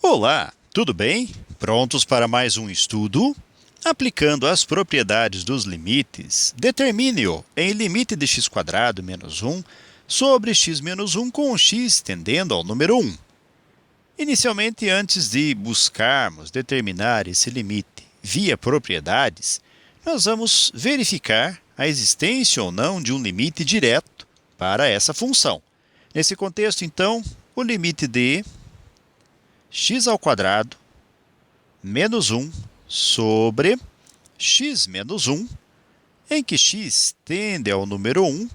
Olá, tudo bem? Prontos para mais um estudo? Aplicando as propriedades dos limites, determine-o em limite de x² menos 1 sobre x menos 1 com o x tendendo ao número 1. Inicialmente, antes de buscarmos determinar esse limite via propriedades, nós vamos verificar a existência ou não de um limite direto para essa função. Nesse contexto, então, o limite de x² menos 1 sobre x menos 1, em que x tende ao número 1,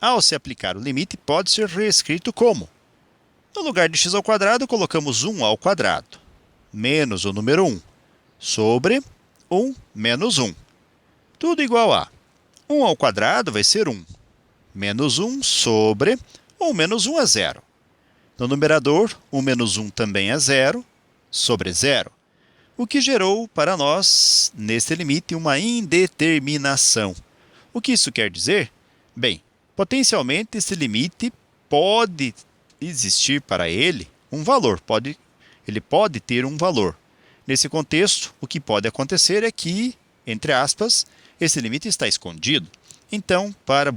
ao se aplicar o limite, pode ser reescrito como: no lugar de x², colocamos 1² menos o número 1 sobre 1 menos 1. Tudo igual a 1² vai ser 1, menos 1 sobre 1 menos 1 é 0. No numerador, 1 menos 1 também é 0, sobre 0, o que gerou para nós, neste limite, uma indeterminação. O que isso quer dizer? Bem, potencialmente esse limite pode existir para ele um valor, ele pode ter um valor. Nesse contexto, o que pode acontecer é que, entre aspas, esse limite está escondido. Então, para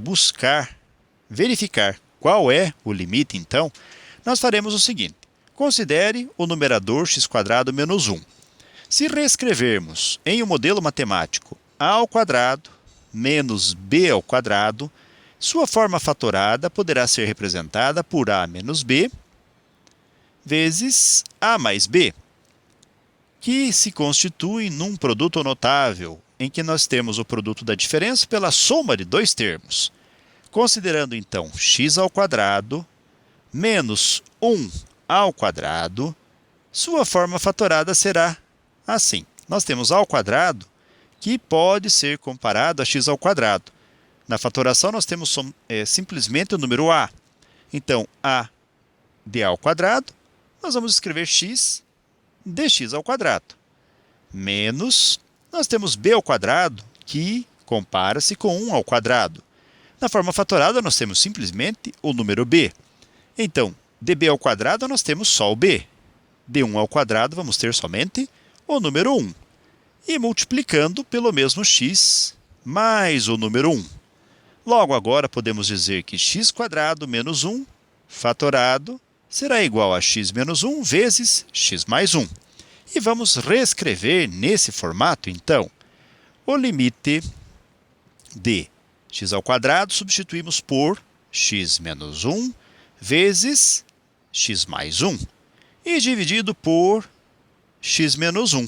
verificar qual é o limite, então, nós faremos o seguinte: considere o numerador x² menos 1. Se reescrevermos em um modelo matemático a² menos b², sua forma fatorada poderá ser representada por a menos b vezes a mais b, que se constitui num produto notável, em que nós temos o produto da diferença pela soma de dois termos. Considerando, então, x² menos 1², sua forma fatorada será assim. Nós temos a² que pode ser comparado a x². Na fatoração, nós temos simplesmente o número a. Então, a de a², nós vamos escrever x de x². Menos, nós temos b², que compara-se com 1². Na forma fatorada, nós temos simplesmente o número b. Então, de b² nós temos só o b. De 1² vamos ter somente o número 1. E multiplicando pelo mesmo x mais o número 1. Logo, agora podemos dizer que x² menos 1 fatorado será igual a x menos 1 vezes x mais 1. E vamos reescrever nesse formato, então, o limite de x² substituímos por x menos 1 vezes x mais 1 e dividido por x menos 1,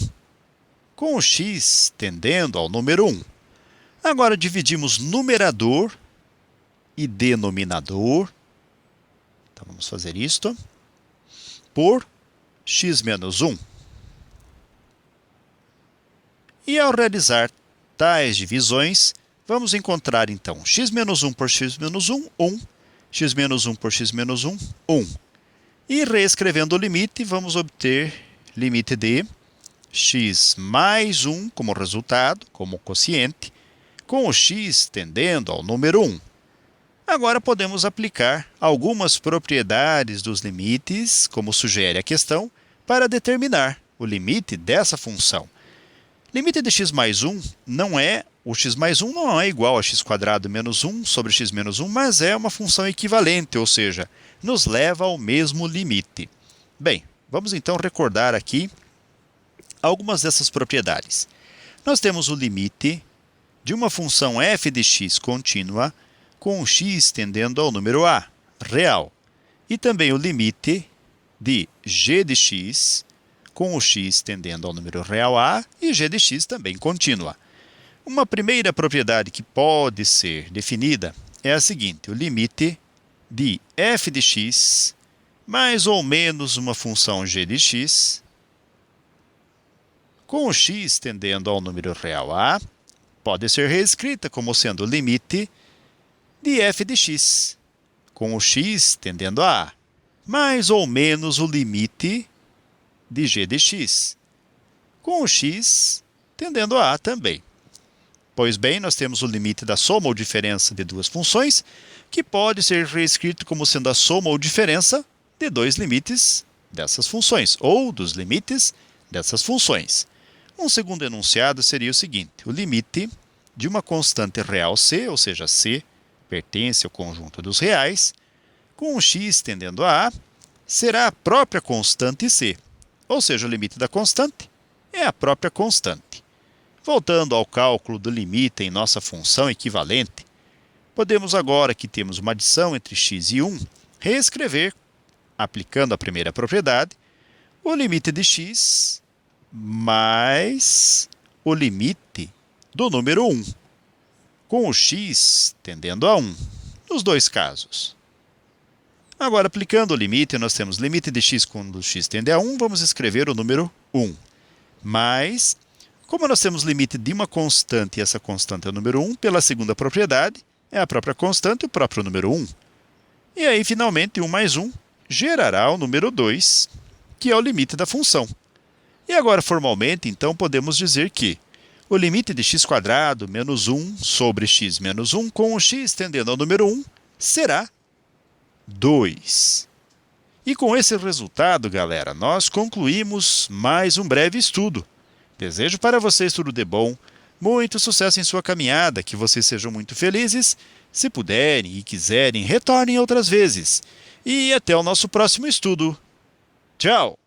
com o x tendendo ao número 1. Agora dividimos numerador e denominador, então vamos fazer isto, por x menos 1. E ao realizar tais divisões, vamos encontrar então x menos 1 por x menos 1, 1. X menos 1 por x menos 1, 1. E reescrevendo o limite, vamos obter limite de x mais 1 como resultado, como quociente, com o x tendendo ao número 1. Agora podemos aplicar algumas propriedades dos limites, como sugere a questão, para determinar o limite dessa função. Limite de x mais 1 o x mais 1 não é igual a x² menos 1 sobre x menos 1, mas é uma função equivalente, ou seja, nos leva ao mesmo limite. Bem, vamos então recordar aqui algumas dessas propriedades. Nós temos o limite de uma função f de x contínua com o x tendendo ao número a, real, e também o limite de g de x com o x tendendo ao número real a e g de x também contínua. Uma primeira propriedade que pode ser definida é a seguinte: o limite de f de x mais ou menos uma função g de x com o x tendendo ao número real a pode ser reescrita como sendo o limite de f de x com o x tendendo a mais ou menos o limite de g de x com o x tendendo a também. Pois bem, nós temos o limite da soma ou diferença de duas funções, que pode ser reescrito como sendo a soma ou diferença de dois limites dessas funções, ou dos limites dessas funções. Um segundo enunciado seria o seguinte: o limite de uma constante real C, ou seja, C pertence ao conjunto dos reais, com um x tendendo a A, será a própria constante C, ou seja, o limite da constante é a própria constante. Voltando ao cálculo do limite em nossa função equivalente, podemos agora que temos uma adição entre x e 1, reescrever, aplicando a primeira propriedade, o limite de x mais o limite do número 1, com o x tendendo a 1, nos dois casos. Agora, aplicando o limite, nós temos limite de x quando x tende a 1, vamos escrever o número 1. Mas, como nós temos limite de uma constante e essa constante é o número 1, pela segunda propriedade, é a própria constante e o próprio número 1. E aí, finalmente, 1 mais 1 gerará o número 2, que é o limite da função. E agora, formalmente, então, podemos dizer que o limite de x² menos 1 sobre x menos 1 com o x tendendo ao número 1 será 2. E com esse resultado, galera, nós concluímos mais um breve estudo. Desejo para vocês tudo de bom, muito sucesso em sua caminhada, que vocês sejam muito felizes. Se puderem e quiserem, retornem outras vezes. E até o nosso próximo estudo. Tchau!